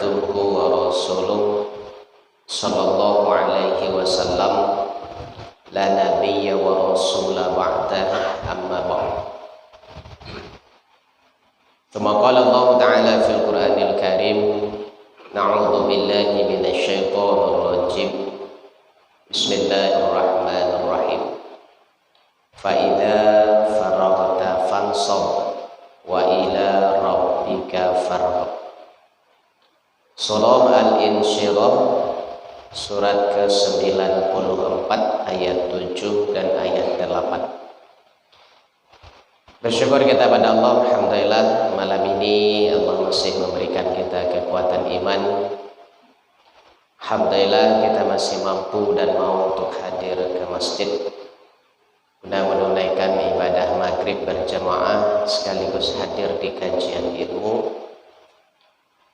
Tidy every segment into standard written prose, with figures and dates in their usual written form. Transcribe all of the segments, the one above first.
abduhu wa rasuluh sallallahu alaihi wasallam la nabiyya wa rasula ba'dah amma ba'd. Tsumma qala Allah ta'ala fil Qur'anil Karim na'udzu billahi minasy syaithanir rajim. Bismillahirrahmanirrahim. Fa idza faraghta fansab wa ila rabbika farghab. Surah Al-Insyirah surat ke-94 ayat 7 dan ayat 8. Bersyukur kita pada Allah, alhamdulillah malam ini Allah masih memberikan kita kekuatan iman. Alhamdulillah kita masih mampu dan mau untuk hadir ke masjid guna menunaikan ibadah maghrib berjamaah sekaligus hadir di kajian ilmu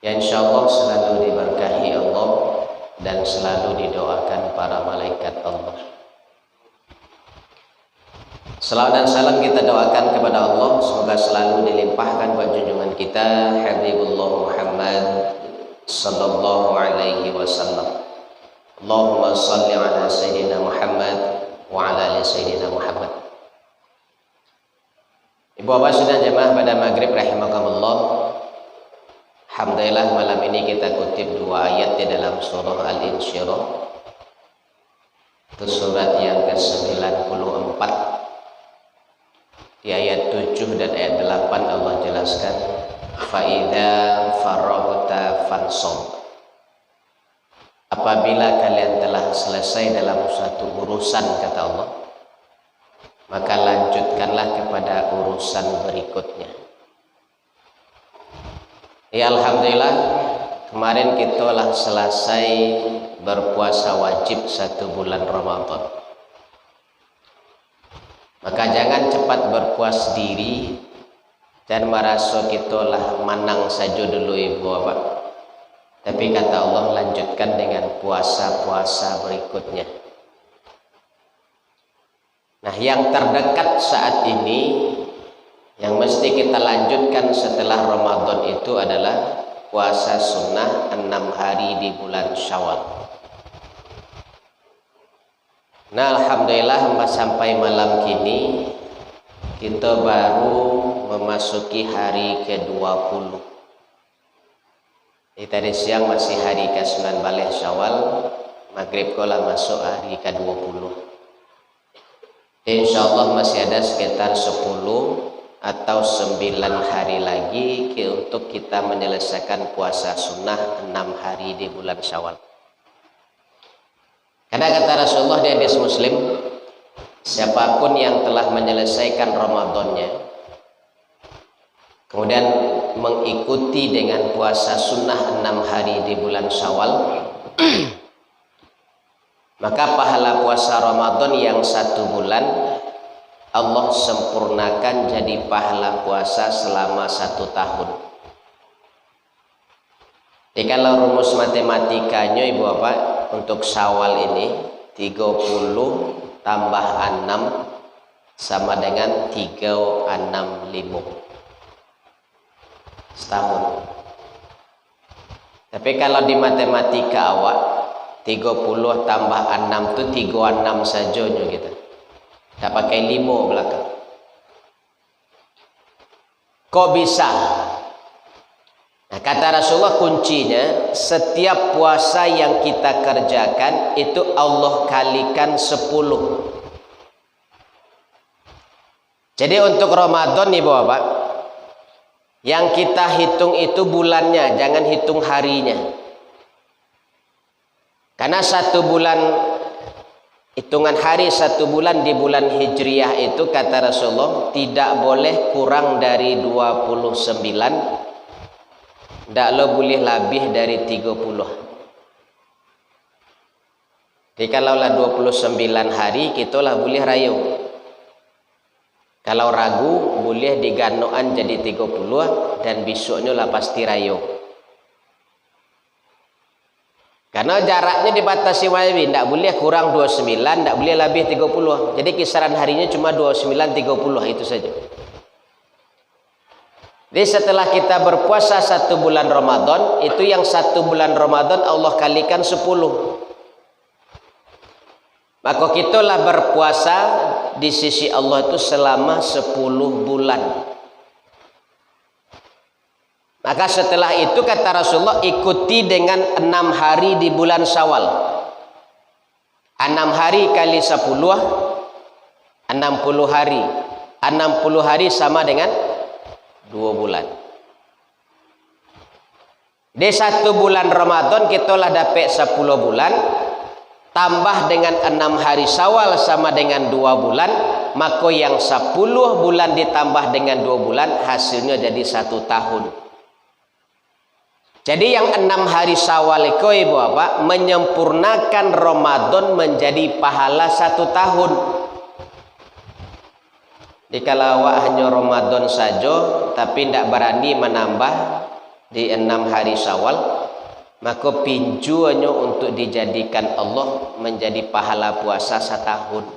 yang insyaallah selalu diberkahi Allah dan selalu didoakan para malaikat Allah. Salawat dan salam kita doakan kepada Allah semoga selalu dilimpahkan buat junjungan kita Habibullah Muhammad sallallahu alaihi wasallam. Allahumma salli ala sayyidina Muhammad wa ala ali sayyidina Muhammad. Ibu bapak sudah jemaah pada maghrib rahimakumullah. Alhamdulillah malam ini kita kutip dua ayat di dalam surah Al-Insyirah. Itu surat yang ke-94. Di ayat 7 dan ayat 8 Allah jelaskan fa idza faraghta fansab. Apabila kalian telah selesai dalam suatu urusan, kata Allah, maka lanjutkanlah kepada urusan berikutnya. Ya alhamdulillah, kemarin kita telah selesai berpuasa wajib 1 bulan Ramadan. Maka jangan cepat berpuas diri dan merasa kita telah menang saja dulu ibu bapak. Tapi kata Allah lanjutkan dengan puasa-puasa berikutnya. Nah yang terdekat saat ini yang mesti kita lanjutkan setelah Ramadan itu adalah puasa sunnah 6 hari di bulan Syawal. Nah alhamdulillah sampai malam kini kita baru memasuki hari ke-20. Tadi siang masih hari ke-9 balik Syawal, maghrib kolah masuk hari ke-20. Insyaallah masih ada sekitar 10 atau 9 hari lagi untuk kita menyelesaikan puasa sunnah 6 hari di bulan Syawal. Karena kata Rasulullah di hadis Muslim, siapapun yang telah menyelesaikan Ramadannya kemudian mengikuti dengan puasa sunnah 6 hari di bulan Syawal, maka pahala puasa Ramadan yang 1 bulan Allah sempurnakan jadi pahala puasa selama 1 tahun. Jadi kalau rumus matematikanya ibu bapak untuk Syawal ini 30 tambah 6 sama dengan 365 setahun. Tapi kalau di matematika awak 30 tambah 6 itu 36 saja gitu. Tak pakai 5 belakang. Kok bisa? Nah, kata Rasulullah kuncinya setiap puasa yang kita kerjakan itu Allah kalikan 10. Jadi untuk Ramadan nih bapak, yang kita hitung itu bulannya, jangan hitung harinya. Karena 1 bulan, hitungan hari 1 bulan di bulan Hijriyah itu kata Rasulullah tidak boleh kurang dari 29, tidak boleh lebih dari 30. Jadi kalaulah 29 hari, kita lah boleh rayu. Kalau ragu boleh diganoan jadi 30 dan besoknya lah pasti rayu. Karena jaraknya dibatasi wajib, tidak boleh kurang 29, tidak boleh lebih 30. Jadi kisaran harinya cuma 29-30 itu saja. Jadi setelah kita berpuasa 1 bulan Ramadan, itu yang 1 bulan Ramadan Allah kalikan 10. Maka kitalah berpuasa di sisi Allah itu selama 10 bulan. Maka setelah itu kata Rasulullah, ikuti dengan 6 hari di bulan Syawal. 6 hari kali 10, 60 hari. 60 hari sama dengan 2 bulan. Di 1 bulan Ramadan kitalah dapat 10 bulan, tambah dengan 6 hari Syawal sama dengan 2 bulan, maka yang 10 bulan ditambah dengan 2 bulan hasilnya jadi 1 tahun. Jadi yang 6 hari Syawal itu ibu bapak menyempurnakan Ramadan menjadi pahala 1 tahun. Jika awak hanya Ramadan saja tapi tidak berani menambah di 6 hari Syawal, maka pinjuannya untuk dijadikan Allah menjadi pahala puasa 1 tahun.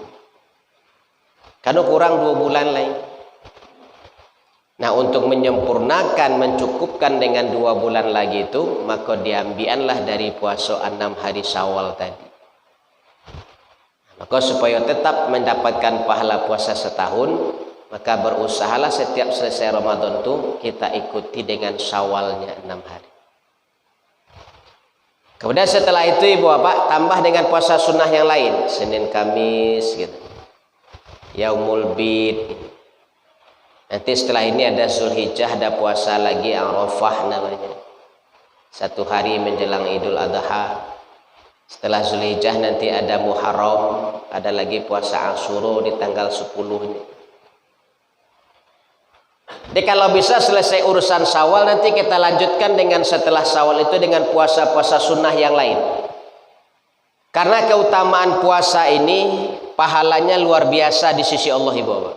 Karena kurang 2 bulan lain. Nah, untuk menyempurnakan, mencukupkan dengan 2 bulan lagi itu, maka diambillah dari puasa 6 hari Syawal tadi. Maka supaya tetap mendapatkan pahala puasa 1 tahun, maka berusahalah setiap selesai Ramadan itu kita ikuti dengan Syawalnya 6 hari. Kemudian setelah itu ibu bapak tambah dengan puasa sunnah yang lain, Senin Kamis gitu, Yaumul Bid. Nanti setelah ini ada Zulhijjah, ada puasa lagi Arafah namanya, 1 hari menjelang Idul Adha. Setelah Zulhijjah nanti ada Muharram, ada lagi puasa Asyura di tanggal 10-nya. Jadi kalau bisa selesai urusan Syawal, nanti kita lanjutkan dengan setelah Syawal itu dengan puasa-puasa sunnah yang lain. Karena keutamaan puasa ini pahalanya luar biasa di sisi Allah ibu bapak.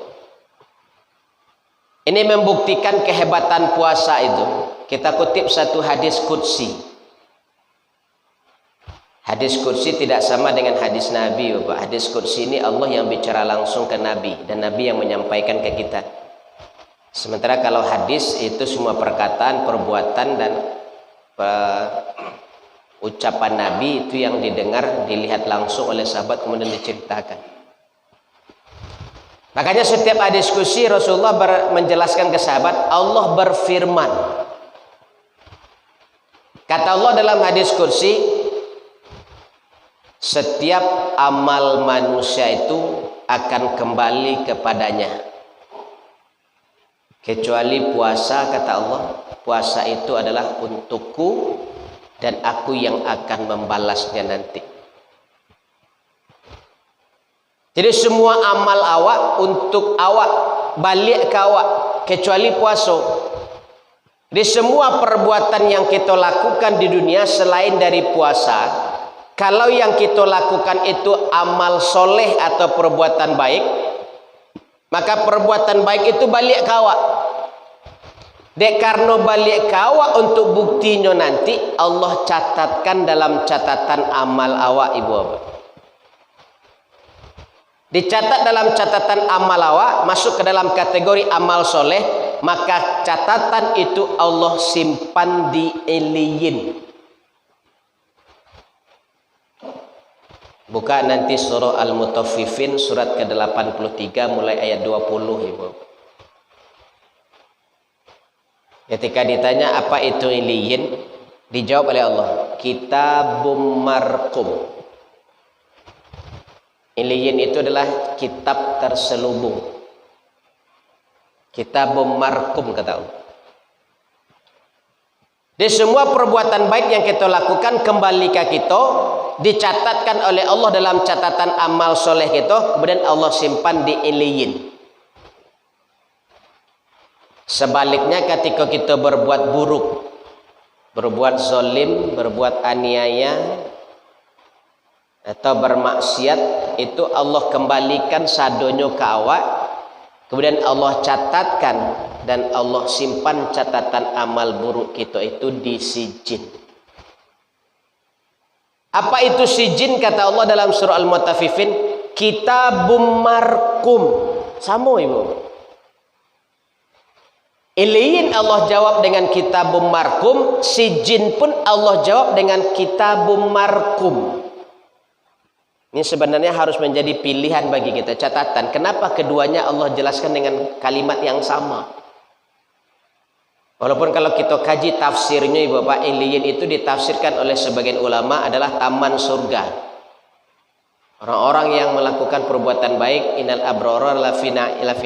Ini membuktikan kehebatan puasa itu. Kita kutip satu hadis qudsi. Hadis qudsi tidak sama dengan hadis Nabi bapak. Hadis qudsi ini Allah yang bicara langsung ke Nabi, dan Nabi yang menyampaikan ke kita. Sementara kalau hadis itu semua perkataan, perbuatan dan ucapan Nabi itu yang didengar, dilihat langsung oleh sahabat kemudian diceritakan. Makanya setiap ada diskusi Rasulullah menjelaskan ke sahabat, Allah berfirman. Kata Allah dalam hadis qudsi, setiap amal manusia itu akan kembali kepadanya. Kecuali puasa, kata Allah, puasa itu adalah untukku dan aku yang akan membalasnya nanti. Jadi semua amal awak untuk awak, balik ke awak, kecuali puasa. Di semua perbuatan yang kita lakukan di dunia selain dari puasa, kalau yang kita lakukan itu amal soleh atau perbuatan baik, maka perbuatan baik itu balik ke awak. Dek karena balik ke awak untuk buktinya nanti Allah catatkan dalam catatan amal awak ibu bapak. Dicatat dalam catatan amal awak, masuk ke dalam kategori amal soleh, maka catatan itu Allah simpan di Iliyin. Buka nanti surah Al-Mutaffifin surat ke-83 mulai ayat 20 ibu. Ketika ditanya apa itu Iliyin, dijawab oleh Allah, Kitabum Marqum. Iliyin itu adalah kitab terselubung. Kitabum Marqum kata Allah. Di semua perbuatan baik yang kita lakukan kembali ke kita, dicatatkan oleh Allah dalam catatan amal soleh kita, kemudian Allah simpan di Iliyin. Sebaliknya ketika kita berbuat buruk, berbuat zalim, berbuat aniaya atau bermaksiat, itu Allah kembalikan sadonyo ke awak, kemudian Allah catatkan dan Allah simpan catatan amal buruk kita itu di sijin. Apa itu sijin? Kata Allah dalam surah Al-Mutaffifin, Kitabum Marqum. Sama ibu. Iliyin Allah jawab dengan kitabum markum, sijin pun Allah jawab dengan kitabum markum. Ini sebenarnya harus menjadi pilihan bagi kita, catatan. Kenapa keduanya Allah jelaskan dengan kalimat yang sama? Walaupun kalau kita kaji tafsirnya Ibu Bapak, iliyin itu ditafsirkan oleh sebagian ulama adalah taman surga. Orang-orang yang melakukan perbuatan baik, innal abrara lafi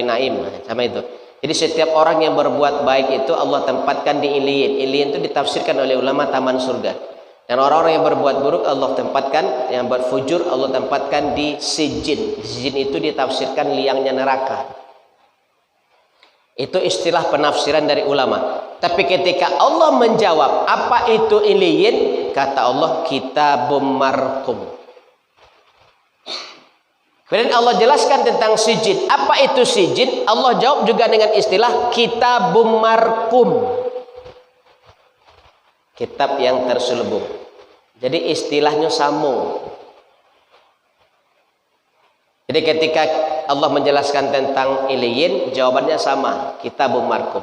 naim, sama itu. Jadi setiap orang yang berbuat baik itu Allah tempatkan di iliyin. Iliyin itu ditafsirkan oleh ulama taman surga. Dan orang-orang yang berbuat buruk Allah tempatkan, yang berfujur Allah tempatkan di sijin. Sijin itu ditafsirkan liangnya neraka. Itu istilah penafsiran dari ulama. Tapi ketika Allah menjawab apa itu iliyin, kata Allah kitabum markum. Kemudian Allah jelaskan tentang sijin. Apa itu sijin? Allah jawab juga dengan istilah kitabum markum. Kitab yang terselubung. Jadi istilahnya sama. Jadi ketika Allah menjelaskan tentang iliyin, jawabannya sama, kitabum markum.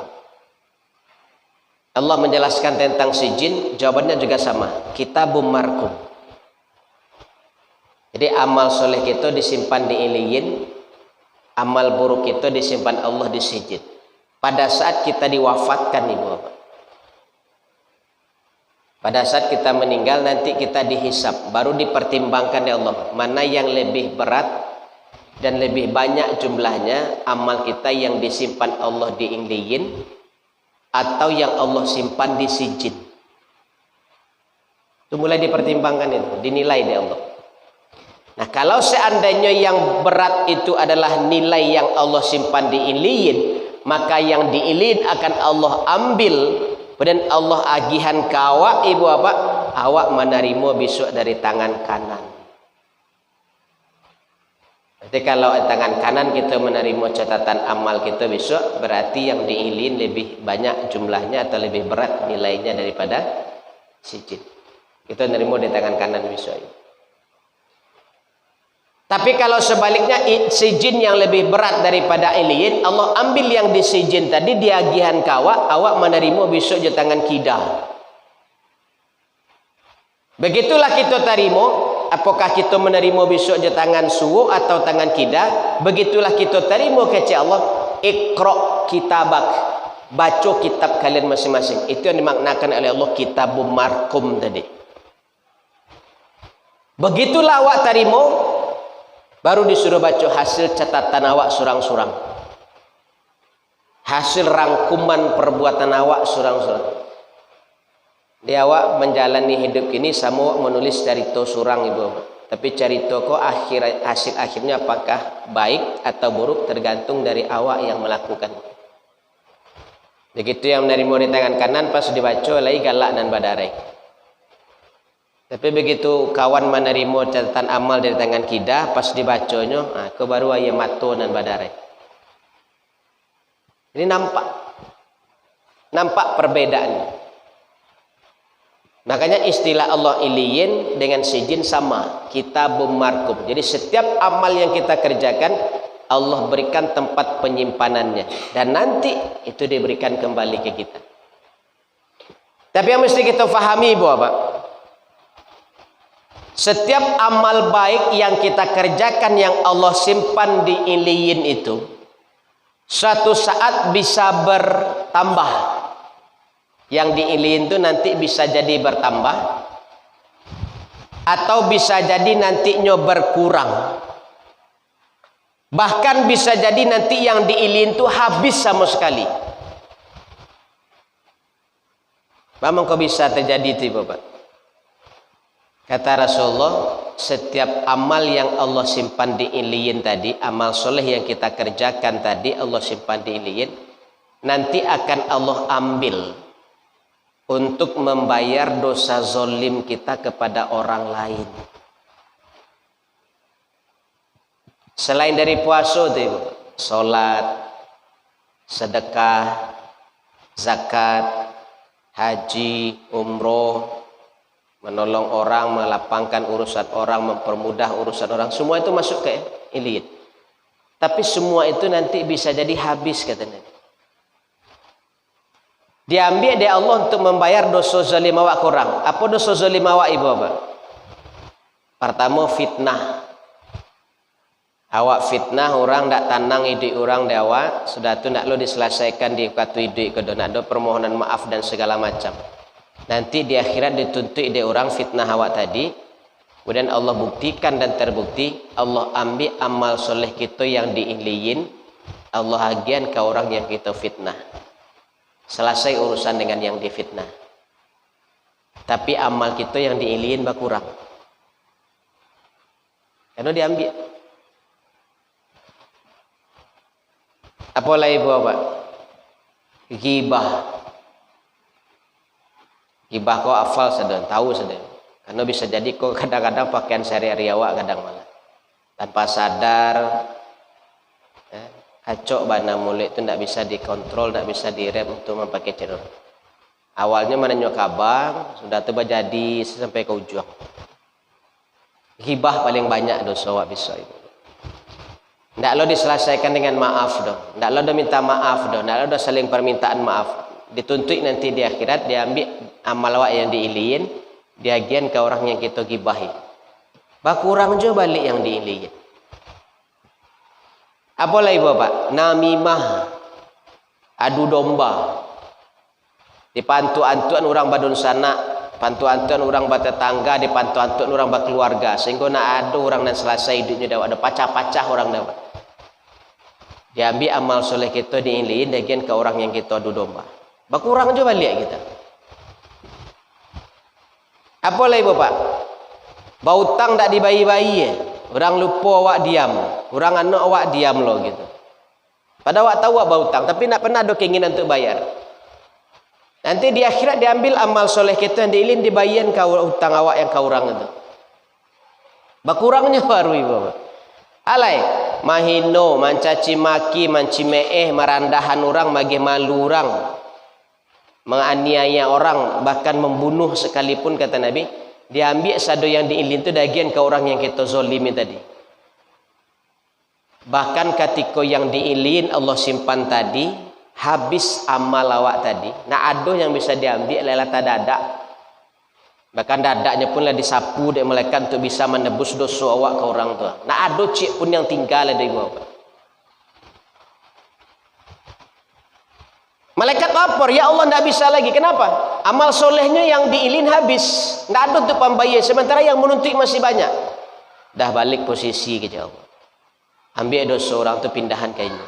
Allah menjelaskan tentang sijin, jawabannya juga sama, kitabum markum. Jadi amal soleh kita disimpan di iliyin, amal buruk itu disimpan Allah di sijin. Pada saat kita diwafatkan Ibu Bapak, pada saat kita meninggal nanti kita dihisab, baru dipertimbangkan ya Allah mana yang lebih berat dan lebih banyak jumlahnya, amal kita yang disimpan Allah di iliyin atau yang Allah simpan di sijin. Itu mulai dipertimbangkan, itu dinilai di Allah. Nah, kalau seandainya yang berat itu adalah nilai yang Allah simpan di iliyin, maka yang di iliyin akan Allah ambil, dan Allah agihan ke awak Ibu Bapak, awak menerima besok dari tangan kanan. Berarti kalau tangan kanan kita menerima catatan amal kita besok, berarti yang di iliyin lebih banyak jumlahnya atau lebih berat nilainya daripada sijin. Kita menerima di tangan kanan besok. Tapi kalau sebaliknya sijin yang lebih berat daripada iliyin, Allah ambil yang di sijin tadi, diagihan ke awak menerima besok di tangan kida. Begitulah kita terima, apakah kita menerima besok di tangan suwu atau tangan kida, begitulah kita terima kata Allah, iqra kitabak, baca kitab kalian masing-masing. Itu yang dimaknakan oleh Allah kitabum markum tadi. Begitulah awak terima, baru disuruh baca hasil catatan awak surang-surang, hasil rangkuman perbuatan awak surang-surang. Di awak menjalani hidup ini sama menulis cerita surang Ibu. Tapi cerita kok hasil akhirnya apakah baik atau buruk tergantung dari awak yang melakukan. Begitu yang menerima di tangan kanan pas dibaca lagi galak dan badare. Tapi begitu kawan menerima catatan amal dari tangan kida, pas dibacanya, aku baru ayam mato dan badare. Ini nampak perbedaan. Makanya istilah Allah iliyin dengan sijin sama, kitabum markum. Jadi setiap amal yang kita kerjakan, Allah berikan tempat penyimpanannya, dan nanti itu diberikan kembali ke kita. Tapi yang mesti kita fahami Ibu Bapak, setiap amal baik yang kita kerjakan yang Allah simpan di iliyin itu, suatu saat bisa bertambah. Yang di iliyin itu nanti bisa jadi bertambah, atau bisa jadi nantinya berkurang. Bahkan bisa jadi nanti yang di iliyin itu habis sama sekali. Memang kok bisa terjadi itu Bapak? Kata Rasulullah, setiap amal yang Allah simpan di iliyin tadi, amal soleh yang kita kerjakan tadi Allah simpan di iliyin, nanti akan Allah ambil untuk membayar dosa zolim kita kepada orang lain. Selain dari puasa itu, sholat, sedekah, zakat, haji, umroh, menolong orang, melapangkan urusan orang, mempermudah urusan orang, semua itu masuk ke iliyin. Tapi semua itu nanti bisa jadi habis katanya. Diambil dari Allah untuk membayar dosa zalim awak kurang. Apa dosa zalim awak ibu apa? Pertama fitnah. Awak fitnah orang tak tanang hidup orang di awak, sudah tu nak lo diselesaikan di katu hidup ke nak ada permohonan maaf dan segala macam. Nanti di akhirat dituntut di orang fitnah awak tadi. Kemudian Allah buktikan dan terbukti, Allah ambil amal soleh kita yang diiliin, Allah agian ke orang yang kita fitnah. Selesai urusan dengan yang difitnah. Tapi amal kita yang diiliin berkurang. Karena diambil. Apa lagi ibu apa? Ghibah. Ghibah kau hafal sedang, tahu sedang. Karena bisa jadi kau kadang-kadang pakaian sehari-hari awak kadang malah tanpa sadar. Kacau bana mulut itu tidak bisa dikontrol, tidak bisa direm untuk memakai cenderung. Awalnya menanyok kabang, sudah tu jadi sampai ke ujung. Ghibah paling banyak dosa awak bisa itu. Tidak lo diselesaikan dengan maaf dong. Tidak lo minta maaf dong. Tidak lo saling permintaan maaf. Dituntut nanti di akhirat diambil amal awak yang diiliin, diagian ke orang yang kita gibahi. Bakurang juga balik yang diiliin. Apa lagi bapak? Namimah, adu domba, dipantu-antuan orang badun sana, pantu-antuan orang bertetangga, dipantu-antuan orang berkeluarga, sehingga nak ada orang yang selesai hidupnya ada pacah-pacah orang dapat. Diambil amal soleh kita diiliin, diagian ke orang yang kita adu domba. Bakurang juga balik kita. Apa lagi bapak? Bautang tak dibayi-bayi ya. Orang lupa awak diam, orang anak awak diam loh gitu. Padahal awak tahu awak berhutang, tapi nak pernah ada keinginan untuk bayar. Nanti di akhirat diambil amal soleh kita yang diilin dibayar kau hutang awak yang kau orang itu. Berkurangnya baru ibu. Alai, mahino, mencaci maki, mencimeh, merandahan orang, bagi malu orang, menganiaya orang, bahkan membunuh sekalipun kata Nabi. Diambil sado yang diilin itu dagian ke orang yang kita zolimi tadi. Bahkan ketika yang diilin Allah simpan tadi, habis amal awak tadi. Nah ada yang bisa diambil adalah dadak. Bahkan dadaknya pun lah disapu dari malaikat untuk bisa menebus dosa awak ke orang tua. Nah ada cik pun yang tinggal ada ibu apa. Malaikat lapor, ya Allah tidak bisa lagi. Kenapa? Amal solehnya yang diilin habis. Tidak ada untuk pembayar. Sementara yang menuntut masih banyak. Dah balik posisi ke jauh. Ambil dosa orang itu pindahan kayaknya.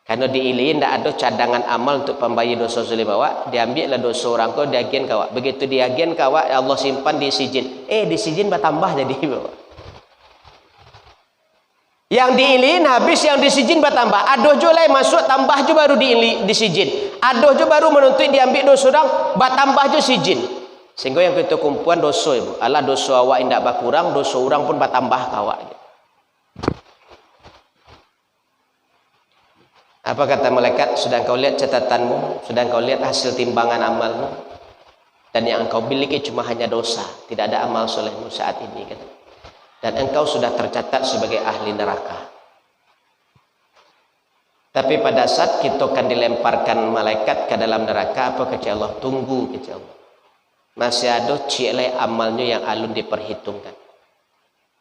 Karena diilin tidak ada cadangan amal untuk pembayar dosa zalim awak. Diambillah dosa orang itu diagian kawak. Begitu diagian kawak, Allah simpan di sijin. Di sijin bertambah jadi bawa. Yang diilin habis, yang disijin bertambah. Aduh juga masuk tambah juga baru disijin. Aduh juga baru menuntut diambil dosa orang bertambah juga sijin. Sehingga yang kita kumpulan dosa ibu. Allah dosa awak tidak berkurang, dosa orang pun bertambah kawak. Apa kata malaikat? Sudah kau lihat catatanmu, sudah kau lihat hasil timbangan amalmu, dan yang engkau miliki cuma hanya dosa, tidak ada amal solehmu saat ini kan? Dan engkau sudah tercatat sebagai ahli neraka. Tapi pada saat kita akan dilemparkan malaikat ke dalam neraka, apa kata Allah? Tunggu kata Allah. Masih ada cilai amalnya yang alun diperhitungkan.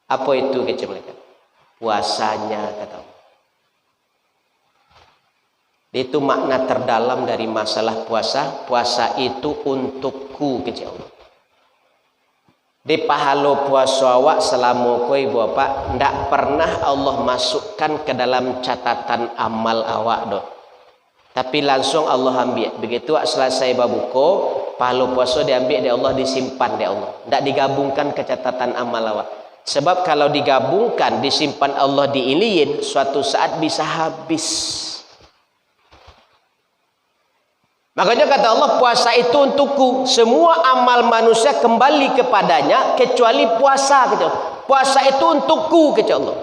Apa itu kata malaikat? Puasanya kata Allah. Itu makna terdalam dari masalah puasa. Puasa itu untukku kata Allah. Di pahala puasa awak selama kau ibu bapak tidak pernah Allah masukkan ke dalam catatan amal awak doh. Tapi langsung Allah ambil. Begitu selesai berbuka, pahala puasa diambil dari Allah, disimpan dari Allah. Tidak digabungkan ke catatan amal awak. Sebab kalau digabungkan, disimpan Allah diiliin, suatu saat bisa habis. Makanya kata Allah, puasa itu untukku. Semua amal manusia kembali kepadanya kecuali puasa kata Allah. Puasa itu untukku kata Allah.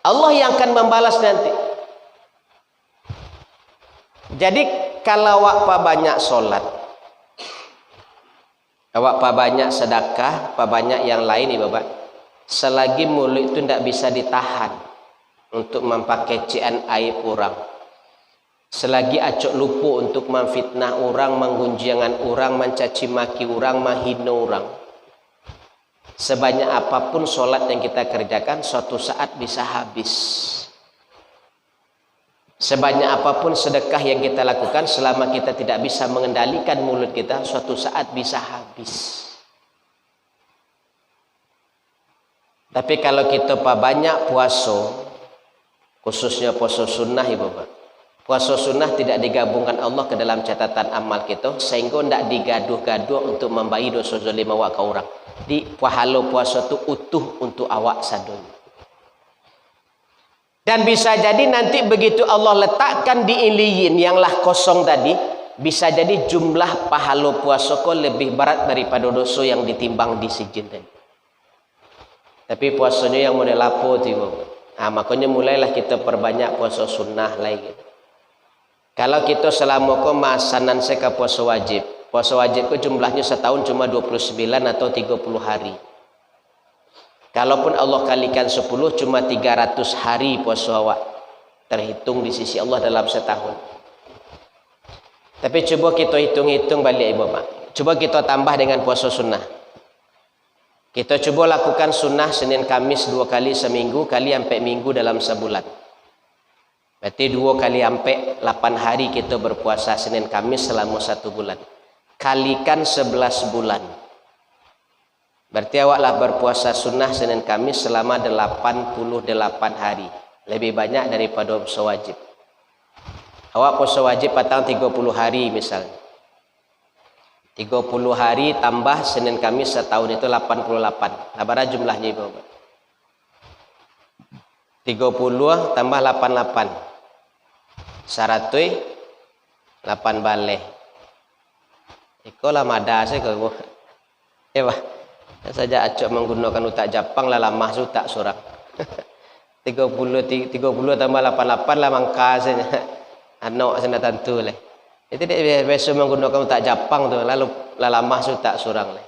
Allah yang akan membalas nanti. Jadi kalau awak banyak solat, awak banyak sedekah, banyak yang lain ibu bapak, selagi mulut itu tidak bisa ditahan untuk memakai cian aib orang, Selagi acok lupa untuk memfitnah orang, menggunjingan orang, mencaci maki orang, menghina orang, sebanyak apapun solat yang kita kerjakan, suatu saat bisa habis. Sebanyak apapun sedekah yang kita lakukan, selama kita tidak bisa mengendalikan mulut kita, suatu saat bisa habis. Tapi kalau kita banyak puasa, khususnya puasa sunnah ya Bapak, puasa sunnah tidak digabungkan Allah ke dalam catatan amal kita, sehingga tidak digaduh-gaduh untuk membayi dosa zalim awak ke orang. Di pahala puasa itu utuh untuk awak sadun. Dan bisa jadi nanti begitu Allah letakkan di iliyin yang lah kosong tadi, bisa jadi jumlah pahala puasa kau lebih berat daripada dosa yang ditimbang di sijin tadi. Tapi puasanya yang model lapo tiba. Makanya mulailah kita perbanyak puasa sunnah lagi. Kalau kita selama kau masanan seka puasa wajib. Puasa wajib kau jumlahnya setahun cuma 29 atau 30 hari. Kalaupun Allah kalikan 10 cuma 300 hari puasa awak terhitung di sisi Allah dalam setahun. Tapi coba kita hitung-hitung balik Ibu Pak. Coba kita tambah dengan puasa sunnah. Kita coba lakukan sunnah Senin Kamis 2 kali seminggu, kali sampai minggu dalam sebulan. Berarti 2 kali sampai 8 hari kita berpuasa Senin Kamis selama 1 bulan. Kalikan 11 bulan. Berarti awaklah berpuasa sunnah Senin Kamis selama 88 hari. Lebih banyak daripada puasa wajib. Awak puasa wajib patang 30 hari misalnya. 30 hari tambah Senin Kamis setahun itu 88. Nah, berapa jumlahnya Ibu? 30 tambah 88. 108 balik. Ikolah mada saya ke gua. Ya Pak. Saja acok menggunakan utak Jepang lah lama utak surang. 30 tambah 88 lah mangka saja. Anak sana tentu lah. Itu dia biasa menggunakan utak Jepang tu lalu lama utak surang lah.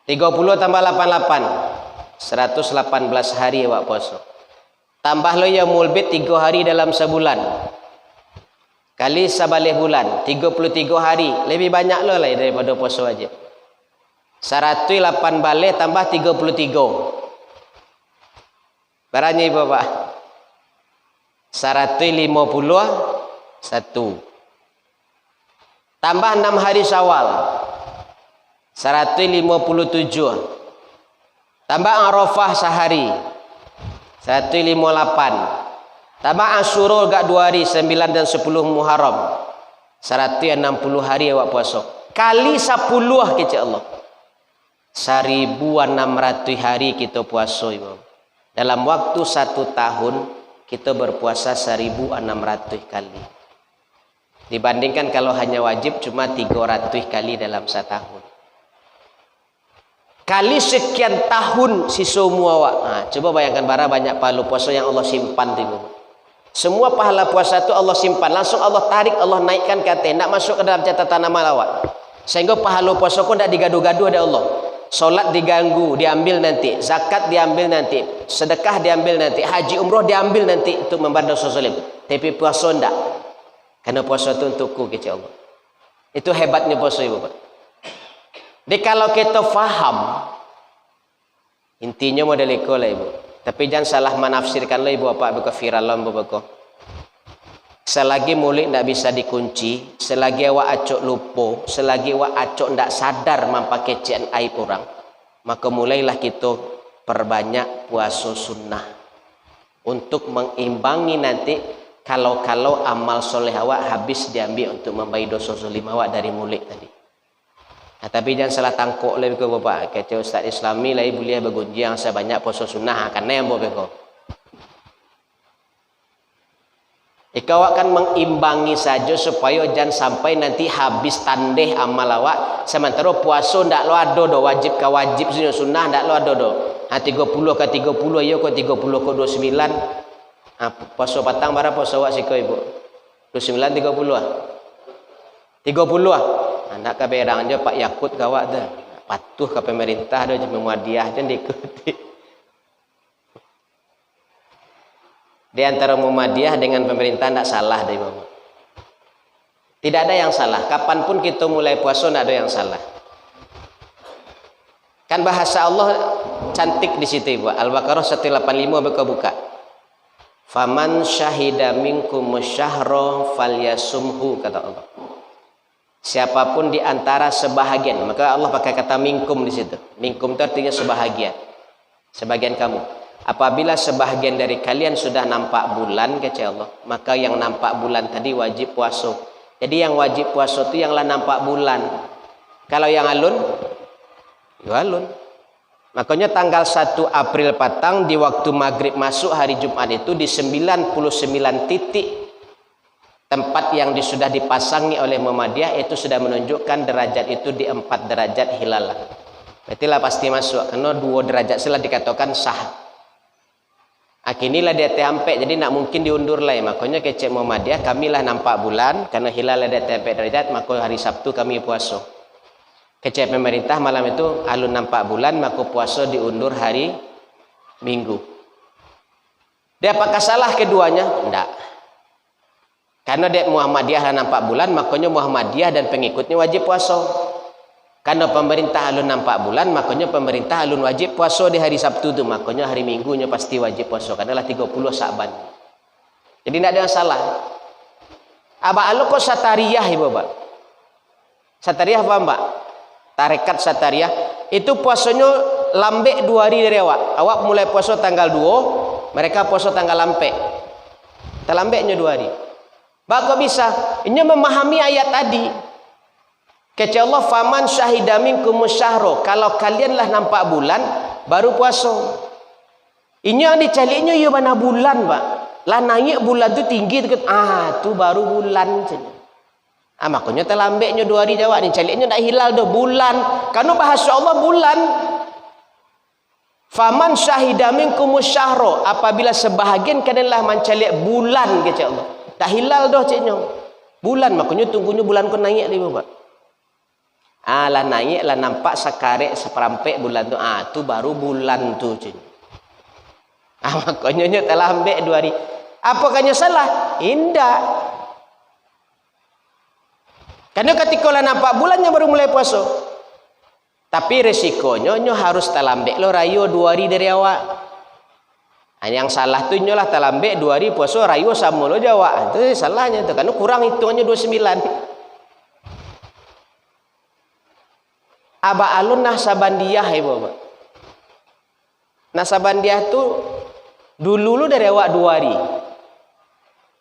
30 tambah 88 118 hari awak puasa. Tambah lo ya mulbit 3 hari dalam sebulan. Kali sebalih bulan 33 hari, lebih banyak lo lah daripada puasa wajib. 108 balik tambah 33. Berapa Bapak? 151. Tambah 6 hari Syawal. 157. Tambah Arafah sehari. 158. Tambah Asyura gak 2 hari, 9 dan 10 Muharram. 160 hari awak puasa. Kali 10 kecil Allah. 1600 hari kita puasa Ibu. Dalam waktu 1 tahun kita berpuasa 1600 kali. Dibandingkan kalau hanya wajib cuma 300 kali dalam setahun. Kali sekian tahun si semua awak. Coba bayangkan bara banyak pahala puasa yang Allah simpan Ibu. Semua pahala puasa itu Allah simpan. Langsung Allah tarik, Allah naikkan ke atas. Tidak masuk ke dalam catatan amal awak. Sehingga pahala puasa pun tidak digaduh-gaduh oleh Allah. Solat diganggu, diambil nanti. Zakat diambil nanti. Sedekah diambil nanti. Haji umroh diambil nanti untuk membayar dosa zalim. Tapi puasa tidak. Karena puasa itu untukku kecil Allah. Itu hebatnya puasa Ibu Pak. Jadi kalau kita faham, intinya model itu lah Ibu. Tapi jangan salah menafsirkan lah Ibu apa viral lah Ibu Pak. Selagi mulut tidak bisa dikunci, selagi awak acok lupa, selagi awak acok tidak sadar memakai cian aib orang, maka mulailah kita perbanyak puasa sunnah untuk mengimbangi nanti kalau amal soleh awak habis diambil untuk membayar dosa zalim awak dari mulut tadi. Tapi jangan salah tangkuk lah ke Bapak. Kata Ustaz Islami lah boleh bergunjing sebanyak puasa sunnah karena yang Bapak. Ikau akan mengimbangi saja supaya jangan sampai nanti habis tandeh amal awak. Sementara puasa ndak lo ada do wajib ke wajib sunnah ndak lo ada do. 30 ke 30 yo ke 30 ke 29. Puasa patang berapa puasa awak siko Ibu? 29 30 ah. 30 ah. Anak ke berang aja Pak Yakut kawak dah. Patuh ke pemerintah dah cuma muadiah je diikuti. Di antara Muhammadiyah dengan pemerintah tidak salah deh Bapak. Tidak ada yang salah. Kapanpun kita mulai puasa tidak ada yang salah. Kan bahasa Allah cantik di situ Ibu. Al-Baqarah 185 buka-buka. Faman syahida minkum syahra falyasumhu, kata Allah. Siapapun di antara sebahagian, maka Allah pakai kata minkum di situ. Minkum itu artinya sebahagian. Sebagian kamu. Apabila sebahagian dari kalian sudah nampak bulan, kata Allah, maka yang nampak bulan tadi wajib puasa. Jadi yang wajib puasa itu yang lah nampak bulan. Kalau yang alun, ya alun. Makanya tanggal 1 April patang di waktu maghrib masuk hari Jumat itu di 99 titik tempat yang sudah dipasangi oleh Muhammadiyah itu sudah menunjukkan derajat itu di 4 derajat hilal. Berarti lah pasti masuk. Karena 2 derajat setelah dikatakan sah. Akinilah dia sampai, jadi nak mungkin diundur lah. Makanya kecek Muhammadiyah kami lah nampak bulan karena hilal ada sampai derajat, maka hari Sabtu kami puasa. Kecek pemerintah malam itu alun nampak bulan, maka puasa diundur hari Minggu. Dia apakah salah keduanya? Tidak. Karena dia Muhammadiyah lah nampak bulan, makanya Muhammadiyah dan pengikutnya wajib puasa. Karena pemerintah alun nampak bulan, makanya pemerintah alun wajib puasa di hari Sabtu itu. Makanya hari Minggunya pasti wajib puasa. Karena lah 30 Sa'ban. Jadi tidak ada yang salah. Abah alu kok satariyah Ibu Bapak? Satariyah apa Mbak? Tarekat satariyah. Itu puasanya lambek 2 hari dari awak. Awak mulai puasa tanggal 2, mereka puasa tanggal lambek. Terlambeknya 2 hari. Mbak kok bisa? Ini memahami ayat tadi. Kata Allah, faman syahida minkum syahra. Kalau kalianlah nampak bulan, baru puasa. Ini yang dicarinya ya mana bulan, Pak. Lah naik bulan tu tinggi tu, tu baru bulan. Makanya terlambeknya 2 hari jawab. Ni carinya dah hilal dah bulan. Karena bahasa Allah bulan. Faman syahida minkum syahra. Apabila sebahagian kalianlah mencari bulan, kata Allah. Dah hilal dah caknya. Bulan, makanya tunggunya bulan kau naik ni, Bapak. Lah naik lah nampak sekarek seperampek bulan tu, tu baru bulan tu cik. Makanya telah ambek 2 hari. Apakahnya salah? Indah. Karena ketika lah nampak bulannya baru mulai puasa. Tapi resikonya harus terlambek lo rayo 2 hari dari awak. Yang salah tu lah terlambek 2 hari puasa rayo sama lo jawab. Itu salahnya tu. Karena kurang hitungannya 29. Aba alun Naksabandiyah Ibu Bapak. Naksabandiyah tu dulu dari awak 2 hari.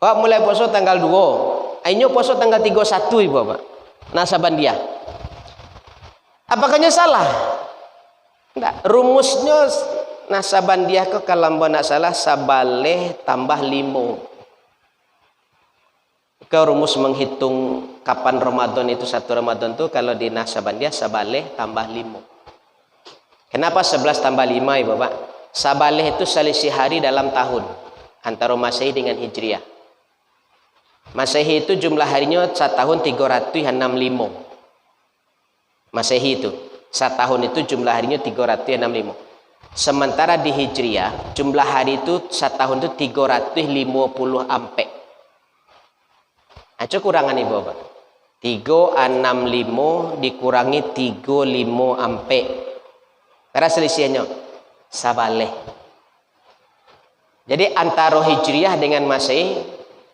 Awak mulai puasa tanggal 2. Ainyo puasa tanggal 31 Ibu Bapak. Naksabandiyah. Apakahnya salah? Tidak. Rumusnya Naksabandiyah ke kalau nak salah sabaleh tambah 5. Ke rumus menghitung kapan Ramadan itu 1 Ramadan itu kalau di Naksabandiyah sabaleh tambah 5. Kenapa 11 tambah 5 ya Bapak? Sabaleh itu selisih hari dalam tahun antara Masehi dengan Hijriah. Masehi itu jumlah harinya setahun 365. Masehi itu setahun itu jumlah harinya 365. Sementara di Hijriah jumlah hari itu setahun itu 350 ampek. Aco kurangan Ibu Bapak. 365 dikurangi 35 ampek. Karena selisihnya sabaleh. Jadi antara Hijriah dengan Masehi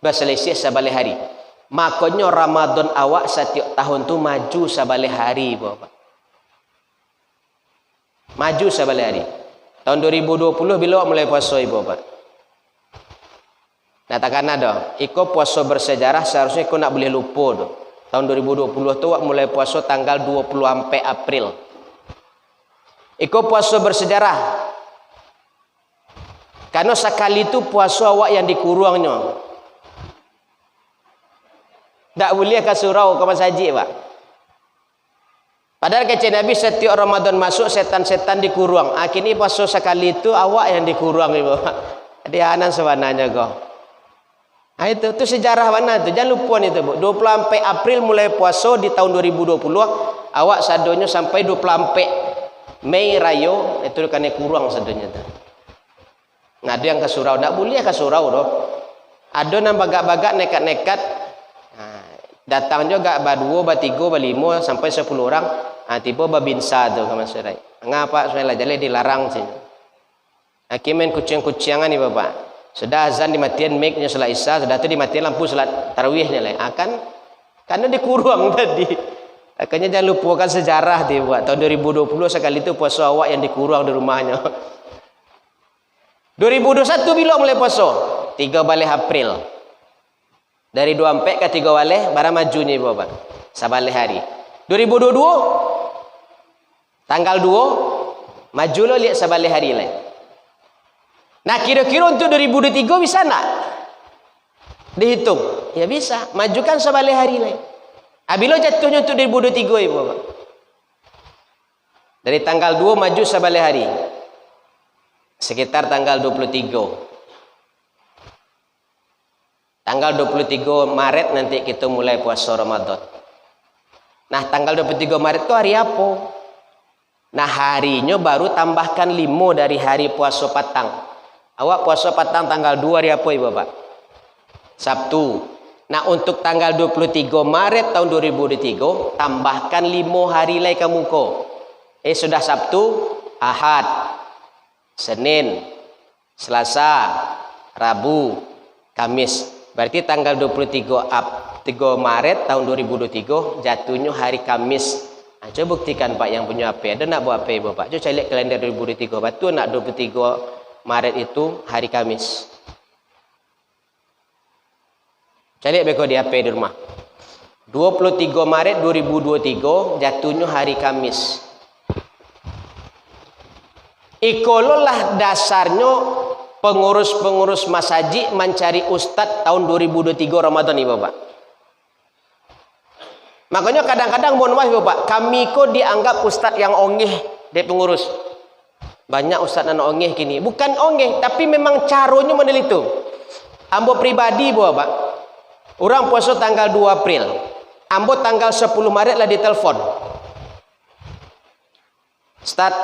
berselisih sabaleh hari. Makanya Ramadan awak setiap tahun tu maju sabaleh hari Ibu Bapak. Maju sabaleh hari. Tahun 2020 bila mulai puasa Ibu Bapak? Natakan ada, iko puasa bersejarah seharusnya iko nak boleh lupa tu. Tahun 2020 tu wak mulai puasa tanggal 24 April. Iko puasa bersejarah. Karena sekali tu puasa awak yang dikurangnya. Tak boleh ke surau ke masjid Pak. Padahal kata Nabi setiap Ramadan masuk setan-setan dikurang. Kini puasa sekali tu awak yang dikurang Ibu. Dia anan sebenarnya kau. Itu sejarah mana tu? Jangan lupa ni tu Bu. 24 April mulai puasa di tahun 2020. Awak sadonya sampai 24 Mei Rayo itu kan kurang sadonya tu. Ada yang ke surau, tak boleh ke surau doh. Ada yang bagak-bagak nekat-nekat. Datang juga ba-2, ba-3, ba-5 sampai 10 orang. Tiba babinsa tu ke masyarakat. Ngapa soalnya jadi dilarang sih. Main kucing-kucingan ni bapak. Sudah azan dimatikan mic-nya salat Isya, sudah tu dimatikan lampu salat tarawihnya lah. Karena dikurang tadi. Makanya jangan lupakan sejarah dia buat. Tahun 2020 sekali itu puasa awak yang dikurang di rumahnya. 2021 bila mulai puasa? 3 balih April. Dari 24 ke 3 balih barang majunya bapak. Sabalih hari. 2022 tanggal 2 maju lo lihat sabalih hari lain. Nah kira-kira untuk 2023 bisa nak? Dihitung? Ya bisa. Majukan sabalih hari lain. Bila jatuhnya untuk 2023 bapak? Dari tanggal 2 maju sabalih hari. Sekitar tanggal 23. Tanggal 23 Maret nanti kita mulai puasa Ramadan. Nah tanggal 23 Maret itu hari apa? Nah harinya baru tambahkan 5 dari hari puasa patang. Awak puasa patang tanggal 2 hari apa ya bapak? Sabtu. Nah untuk tanggal 23 Maret tahun 2023 tambahkan 5 hari lagi kamu ko. Sudah Sabtu, Ahad, Senin, Selasa, Rabu, Kamis. Berarti tanggal 3 Maret tahun 2023 jatuhnya hari Kamis. Coba buktikan Pak yang punya HP. Ada nak buat HP Bapak? Coba cari kalender 2023. Betul nak 23 Maret itu hari Kamis? Cari beko di HP di rumah. 23 Maret 2023 jatuhnya hari Kamis. Ikololah dasarnya pengurus-pengurus masjid mencari ustadz tahun 2023 Ramadan ini Bapak. Makanya kadang-kadang mohon maaf Bapak, kami kok dianggap ustadz yang ongeh dari pengurus. Banyak ustadz yang ongeh kini. Bukan ongeh, tapi memang caranya model itu. Ambo pribadi Bapak, orang puasa tanggal 2 April. Ambo tanggal 10 Maret lah ditelepon. Ustaz,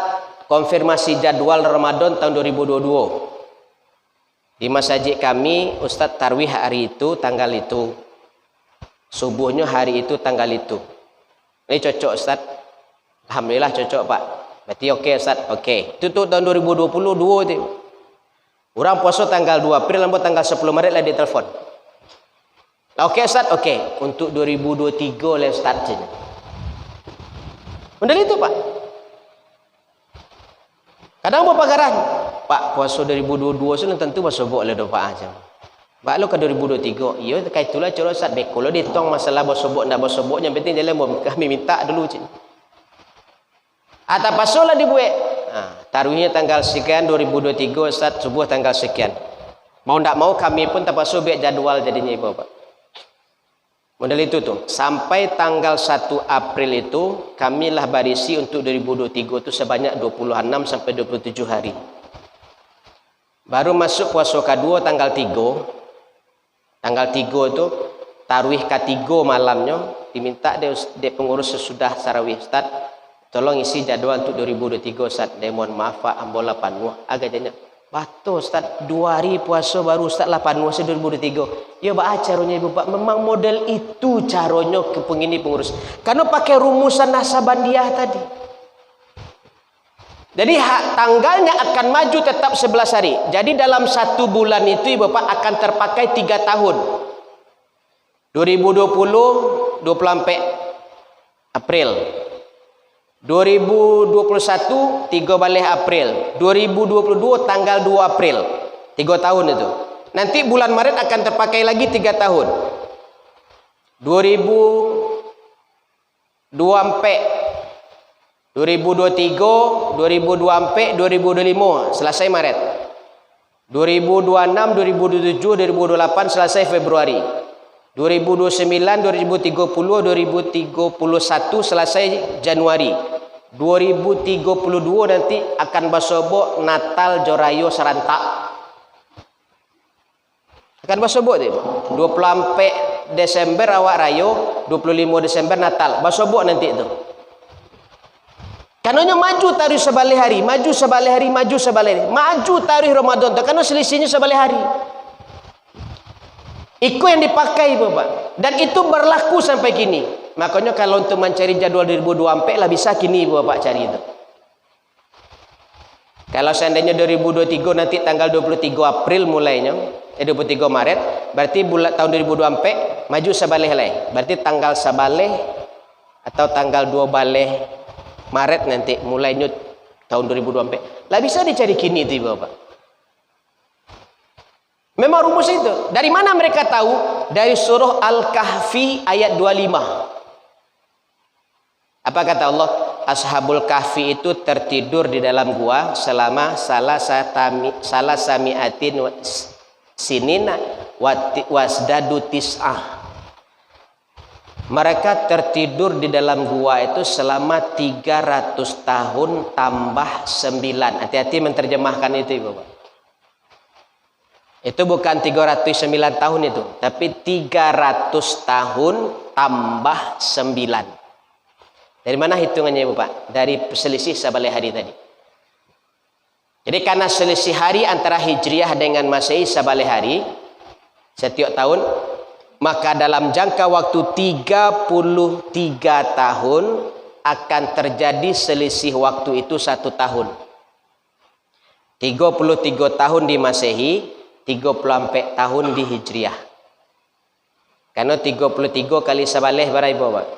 konfirmasi jadwal Ramadan tahun 2022. Di masjid kami, Ustaz tarwih hari itu, tanggal itu. Subuhnya hari itu, tanggal itu. Ini cocok Ustaz? Alhamdulillah cocok Pak. Berarti oke Ustaz? Oke. Itu tuh tahun 2022 itu. Orang puasa tanggal 2 April, ambo tanggal 10 Maret lah ditelepon. Oke Ustaz? Oke. Untuk 2023 oleh Ustaz. Model itu Pak. Kadang bapak garan, Pak puasa 2022 sudah tentu puasa bok le doa aja. Pak lo ke 2023, iya kait itulah cara Ustaz beko lo ditong masalah puasa bok ndak puasa bok yang penting jalan kami minta dulu cik. Atau pasola dibuat. Taruhnya tanggal sekian 2023 Ustaz subuh tanggal sekian. Mau ndak mau kami pun tak paso biar jadwal jadinya Bapak. Model itu tuh sampai tanggal 1 April itu kamilah barisi untuk 2023 itu sebanyak 26 sampai 27 hari. Baru masuk puasa kedua tanggal 3. Tanggal 3 itu tarawih ke-3 malamnya diminta dia pengurus sesudah tarawih Ustaz tolong isi jadwal untuk 2023 Ustaz. Mohon maaf Pak ambola panuh agak jadinya. Batu Ustaz 2 hari puasa baru Ustaz 8 puasa 2023. Ya Pak caranya Ibu Pak memang model itu caranya ke pengurus. Karena pakai rumusan nasabandiah tadi. Jadi tanggalnya akan maju tetap 11 hari. Jadi dalam 1 bulan itu Ibu Pak akan terpakai 3 tahun. 2020 24 April. 2021 3 balih April, 2022 tanggal 2 April, 3 tahun itu. Nanti bulan Maret akan terpakai lagi 3 tahun. 2024, 2023, 2024, 2025 selesai Maret. 2026, 2027, 2028 selesai Februari. 2029, 2030, 2031 selesai Januari. 2032 nanti akan basobo Natal Jorayo serentak. Akan basobo deh. 24 Desember awak rayo, 25 Desember Natal. Basobo nanti itu. Karena maju tarikh sebalik hari, maju sebalik hari, maju sebalik hari. Maju tarikh Ramadan tu karena selisihnya sebalik hari. Itu yang dipakai Bapak. Dan itu berlaku sampai kini. Makanya kalau untuk mencari jadwal 2024 lah bisa kini Bapak cari itu. Kalau seandainya 2023 nanti tanggal 23 April mulainya, 23 Maret, berarti bulan tahun 2024 maju sebalik hari. Berarti tanggal sebalik atau tanggal 2 balik Maret nanti mulainya tahun 2024. Lah bisa dicari kini itu Bapak. Memang rumus itu. Dari mana mereka tahu? Dari surah Al-Kahfi ayat 25. Apa kata Allah? Ashabul Kahfi itu tertidur di dalam gua selama salah samiatin sinina wasdadu tis'ah. Mereka tertidur di dalam gua itu selama 300 tahun tambah 9. Hati-hati menterjemahkan itu Bapak. Itu bukan 309 tahun itu, tapi 300 tahun tambah 9. Dari mana hitungannya Bapak? Dari selisih sebalik hari tadi. Jadi karena selisih hari antara Hijriah dengan Masehi sebalik hari setiap tahun, maka dalam jangka waktu 33 tahun akan terjadi selisih waktu itu 1 tahun. 33 tahun di Masehi, 34 tahun di Hijriah. Karena 33 kali sebalik berapa Bapak?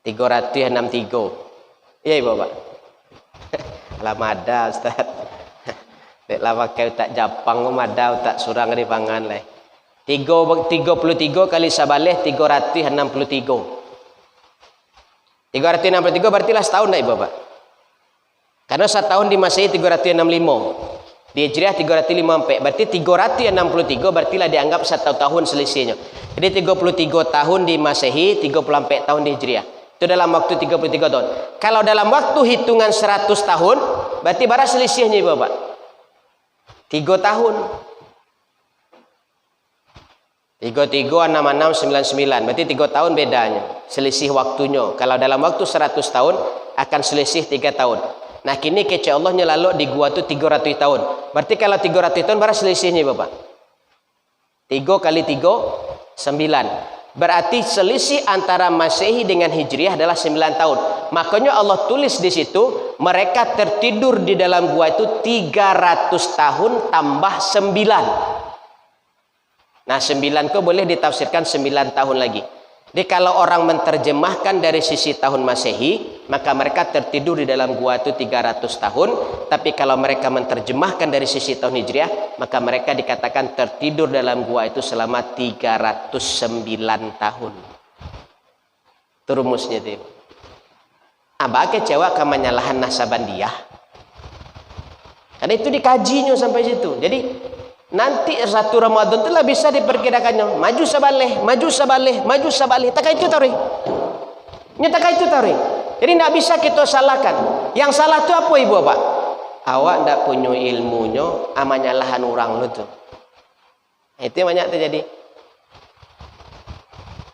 363. Iya Bapak. Lama ada Ustaz. Dek lama kau tak Japang ada tak surang di pangan lah. 33 kali sebalik 363. 363 berarti lah setahun dah Bapak. Karena setahun di Masehi 365. Di Hijriah 354. Berarti 363 berarti lah dianggap 1 tahun selisihnya. Jadi 33 tahun di Masehi, 34 tahun di Hijriah. Itu dalam waktu 33 tahun. Kalau dalam waktu hitungan 100 tahun, berarti berapa selisihnya Bapak? 3 tahun. 33, 66, 99. Berarti 3 tahun bedanya. Selisih waktunya. Kalau dalam waktu 100 tahun, akan selisih 3 tahun. Nah kini kece Allahnya lalu di gua tu 300 tahun. Berarti kalau 300 tahun berapa selisihnya Bapak? 3 kali 3, 9. Berarti selisih antara Masehi dengan Hijriah adalah 9 tahun. Makanya Allah tulis di situ, mereka tertidur di dalam gua itu 300 tahun tambah 9. Nah 9 itu boleh ditafsirkan 9 tahun lagi. Jadi kalau orang menterjemahkan dari sisi tahun Masehi, maka mereka tertidur di dalam gua itu 300 tahun. Tapi kalau mereka menterjemahkan dari sisi tahun Hijriah, maka mereka dikatakan tertidur dalam gua itu selama 309 tahun. Itu rumusnya itu. Abah kecewa ke menyalahan Nasabandiah. Karena itu dikajinya sampai situ. Jadi nanti 1 Ramadan itu lah bisa diperkirakannya. Maju sebalik, maju sebalik, maju sebalik. Tak itu tarik. Tak itu tarik. Jadi tidak bisa kita salahkan. Yang salah itu apa Ibu Bapak? Awak tidak punya ilmunya, amanyalahan orang lu tu. Itu yang banyak terjadi.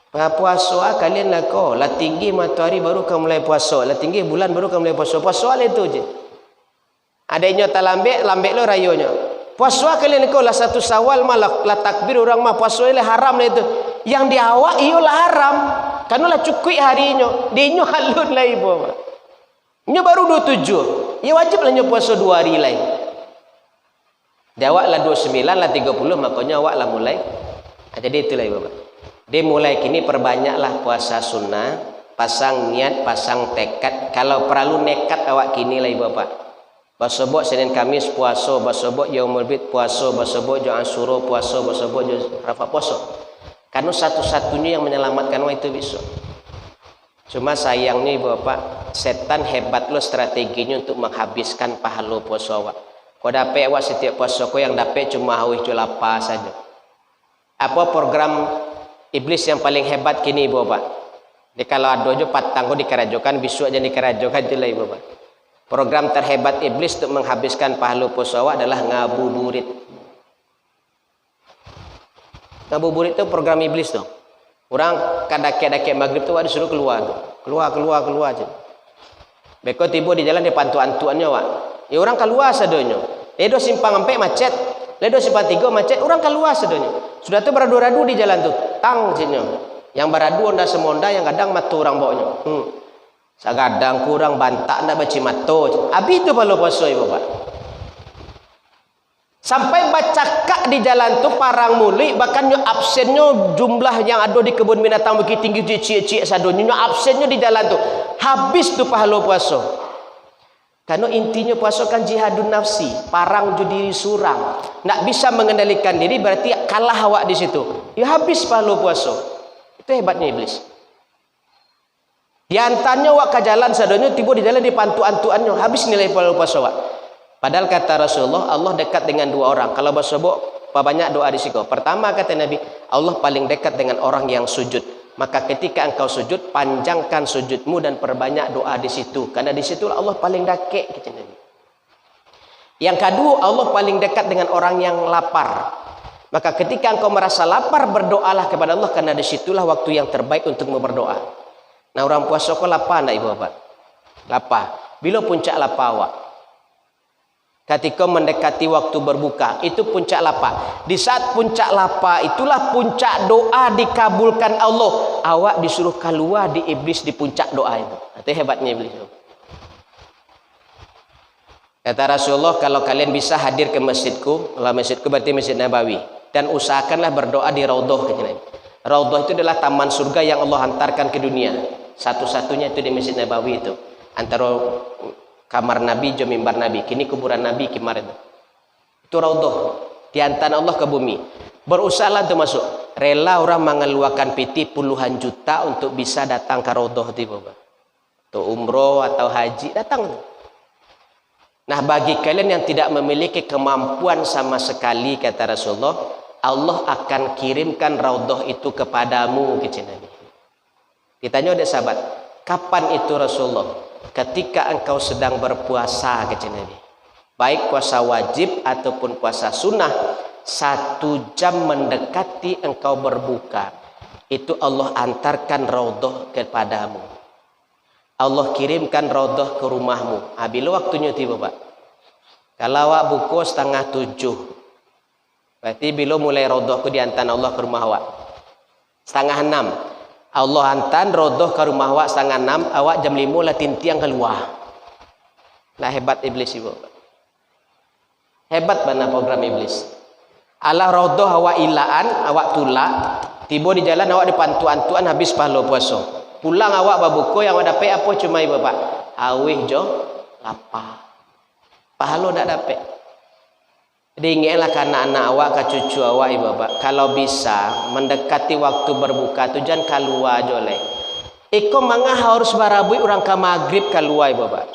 Puasa kalian lah kau. Lah tinggi matahari baru kamu mulai puasa. Lah tinggi bulan baru kamu mulai puasa. Puasa lah itu je. Adanya tak lambek, lambek lo rayonya. Puasa kalian kau lah 1 Syawal malah lah takbir orang mah puasa ile haram lah itu. Yang di awak iyo lah haram. Karena lah cukup harinya. Dia nyo halun lah Ibu. Nyo baru 27. Ya wajib lah nyo puasa 2 hari lain. Dia awak lah 29 lah 30 makanya awak lah mulai. Jadi itulah Ibu. Dia mulai kini perbanyaklah puasa sunnah, pasang niat, pasang tekad. Kalau perlu nekat awak kini lah Ibu Bapak. Basobok Senin Kamis puasa, basobok Yaumul Bid puasa, basobok Jumat Asyura puasa, basobok Arafah puasa. Karena satu-satunya yang menyelamatkan awak itu besok. Cuma sayangnya Ibu Bapak, setan hebat lo strateginya untuk menghabiskan pahala puasa awak. Kau dapat awak setiap puasa kau yang dapat cuma hawih julapa saja. Apa program iblis yang paling hebat kini Ibu Bapak? Jadi kalau ada aja patang kau dikerajokan, besok aja dikerajokan je lah Ibu Bapak. Program terhebat iblis untuk menghabiskan pahala puasa awak adalah ngabuburit. Ngabuburit itu program iblis tuh. Orang kadake-dake maghrib tuh disuruh keluar tuh. keluar je. Beko tiba di jalan di pantu-antuannya wak. Ya orang keluar sadonyo. Ledo simpang 4 macet, ledo simpang 3 macet, orang keluar sadonyo. Sudah tu beradu-radu di jalan tu, tang jinyo. Yang beradu onda semonda, yang kadang matu orang bawanya. Sagadang kurang bantak ndak baci mato. Abi tu kalau puasa ibu bapak. Sampai bacakak di jalan tu parang muli, bahkan nyo absennya jumlah yang ada di kebun binatang begitu tinggi cie-cie sadonyo, nyo absennya di jalan tu. Habis tu pahala puasa. Karena intinya puasa kan jihadun nafsi, parang diri surang. Nak bisa mengendalikan diri berarti kalah awak di situ. Ya habis pahala puasa. Itu hebatnya iblis. Di antaranya wak ke jalan sadonyo tiba di jalan di pantu-antuannya habis nilai pahala puasa wak. Padahal kata Rasulullah Allah dekat dengan 2 orang. Kalau bersobok banyak doa di situ. Pertama kata Nabi Allah paling dekat dengan orang yang sujud. Maka ketika engkau sujud panjangkan sujudmu dan perbanyak doa di situ. Karena di situ Allah paling dekat kata Nabi. Yang kedua Allah paling dekat dengan orang yang lapar. Maka ketika engkau merasa lapar berdoalah kepada Allah karena di situlah waktu yang terbaik untuk berdoa. Nah orang puasa kok lapar enggak ibu bapak? Lapar. Bila puncak lapar awak? Ketika mendekati waktu berbuka, itu puncak lapar. Di saat puncak lapar itulah puncak doa dikabulkan Allah. Awak disuruh keluar di iblis di puncak doa itu. Itu hebatnya iblis. Kata Rasulullah kalau kalian bisa hadir ke masjidku, kalau masjidku berarti Masjid Nabawi, dan usahakanlah berdoa di raudhah. Raudhah itu adalah taman surga yang Allah hantarkan ke dunia. Satu-satunya itu di Masjid Nabawi itu. Antara kamar Nabi, jo mimbar Nabi. Kini kuburan Nabi kemarin. Itu raudhah. Dihantar Allah ke bumi. Berusahalah untuk masuk. Rela orang mengeluarkan piti puluhan juta untuk bisa datang ke raudhah itu, Bapak. Untuk umroh atau haji datang. Nah, bagi kalian yang tidak memiliki kemampuan sama sekali kata Rasulullah, Allah akan kirimkan raudhah itu kepadamu kata Nabi. Ditanya oleh sahabat, kapan itu Rasulullah? Ketika engkau sedang berpuasa kata Nabi. Baik puasa wajib ataupun puasa sunnah, 1 jam mendekati engkau berbuka, itu Allah antarkan raudhah kepadamu. Allah kirimkan raudhah ke rumahmu. Bila waktunya tiba Pak. Kalau awak buka 6:30. Berarti bila mulai raudhah ku dihantar Allah ke rumah awak 5:30. Allah hantar raudhah ke rumah awak 5:30, awak jam 5 lah tintiang keluar. Lah hebat iblis ibu. Hebat mana program iblis. Allah raudhah awak ilaan, awak tulak, tiba di jalan awak dipantu-antuan habis pahala puasa. Pulang awak berbuka yang awak dapat apa cuma ibu Pak? Awih jo lapar. Pahala tak dapat. Jadi ingatlah ke anak-anak awak, ke cucu awak ibu bapak, kalau bisa mendekati waktu berbuka tu jangan keluar joleh. Iko mangah harus barabui orang ke maghrib keluar ibu bapak.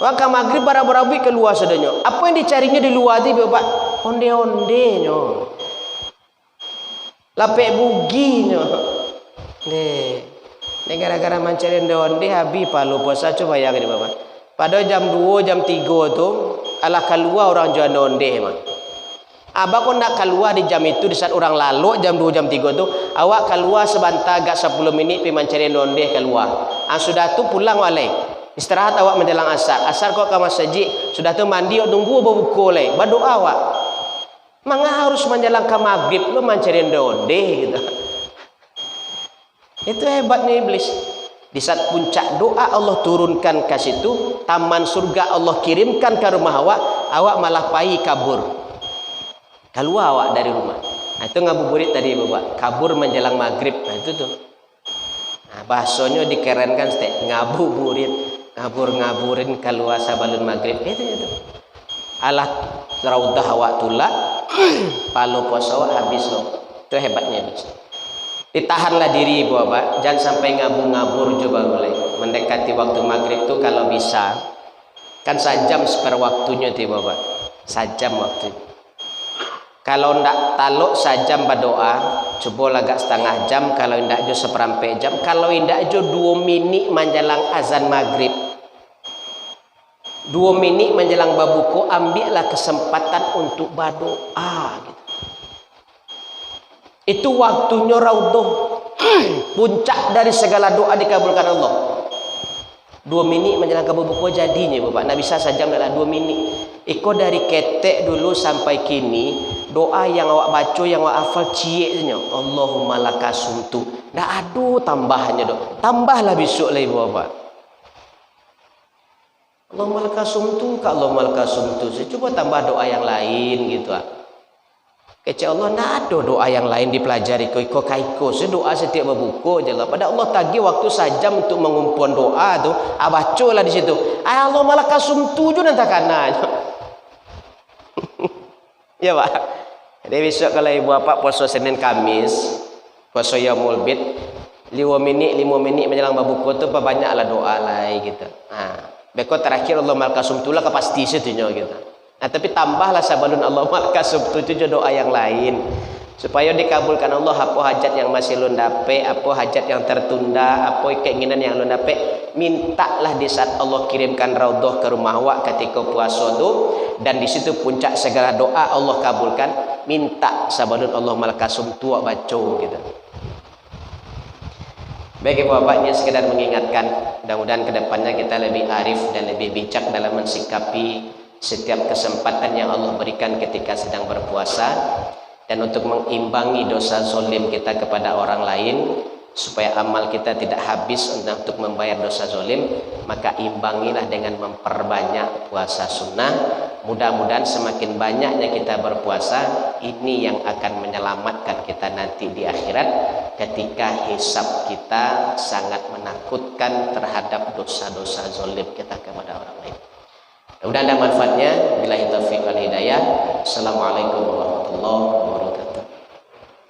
Orang ke maghrib barabui keluar sedanya. Apa yang dicarinya di luar tu ibu bapak? Onde-onde nyo. Lapek bugi nyo. Ini gara-gara mencari onde-onde habis pahala puasa coba bayangkan ibu bapak. Pada jam 2, jam 3 tu alah keluar orang jual onde mah. Abang kau nak keluar di jam itu di saat orang lalu jam 2 jam 3 tu awak keluar sebentar agak 10 minit pergi mencari onde keluar. Sudah tu pulang walai. Istirahat awak menjelang asar. Asar kau ke masjid. Sudah tu mandi tunggu berbuka leh. Berdoa awak. Mangga harus menjelang ke maghrib lu mencari onde gitu. Itu hebatnya iblis. Di saat puncak doa Allah turunkan ke situ, taman surga Allah kirimkan ke rumah awak malah pai kabur. Keluar awak dari rumah. Nah, itu ngabuburit tadi Bapak, kabur menjelang maghrib. Nah, itu tuh. Nah, bahasanya dikerenkan stek, ngabuburit, ngabur-ngaburin keluar sabalun maghrib. Itu. Alah raudhah awak tulak, palo puasa awak habis loh. Itu hebatnya habis. Ditahanlah diri ibu bapak, jangan sampai ngabur-ngabur coba mulai mendekati waktu maghrib tu kalau bisa kan sajam seper waktunya tu bapak, sajam waktu. Kalau ndak taluk sajam berdoa, coba agak setengah jam, kalau ndak jo seperampe jam, kalau ndak jo 2 minit menjelang azan maghrib, 2 minit menjelang berbuka, ambillah kesempatan untuk berdoa gitu. Itu waktunya raudhah. Puncak dari segala doa dikabulkan Allah. 2 minit menjelang berbuka jadinya Bapak. Nak bisa sajam adalah 2 minit. Iko dari ketek dulu sampai kini doa yang awak baca, yang awak hafal cieknya Allahumma lakasumtu. Ndak ada tambahannya dok. Tambahlah besok lagi Bapak. Allahumma lakasumtu, Allahumma lakasumtu. Saya coba tambah doa yang lain gitu ah. Kecil Allah nak ada doa yang lain dipelajari ko kaiko doa setiap berbuka je lah. Pada Allah tagi waktu sajam untuk mengumpul doa tu, bacalah di situ. Allah malah kasum tujuh nanti kanan. Ya Pak. Jadi besok kalau ibu bapak puasa Senin Kamis, puasa Yaumul Bid, 5 minit menjelang berbuka tu banyaklah doa lain gitu. Beko terakhir Allah malah kasum tulah kepasti situnya gitu. Nah, tapi tambahlah sabalun Allah malkasub tujuh doa yang lain supaya dikabulkan Allah apa hajat yang masih lun dape, apa hajat yang tertunda, apa keinginan yang lun dape, mintalah di saat Allah kirimkan raudhah ke rumah awak ketika puasa tu, dan di situ puncak segala doa Allah kabulkan. Minta sabalun Allah malkasub tua baca gitu. Baik ibu bapaknya sekedar mengingatkan, mudah-mudahan kedepannya kita lebih arif dan lebih bijak dalam mensikapi setiap kesempatan yang Allah berikan ketika sedang berpuasa, dan untuk mengimbangi dosa zolim kita kepada orang lain supaya amal kita tidak habis untuk membayar dosa zolim, maka imbangilah dengan memperbanyak puasa sunnah. Mudah-mudahan semakin banyaknya kita berpuasa, ini yang akan menyelamatkan kita nanti di akhirat ketika hisab kita sangat menakutkan terhadap dosa-dosa zolim kita kepada orang lain. Mudah-mudahan ada manfaatnya. Billahi taufiq wal hidayah. Assalamualaikum warahmatullahi wabarakatuh.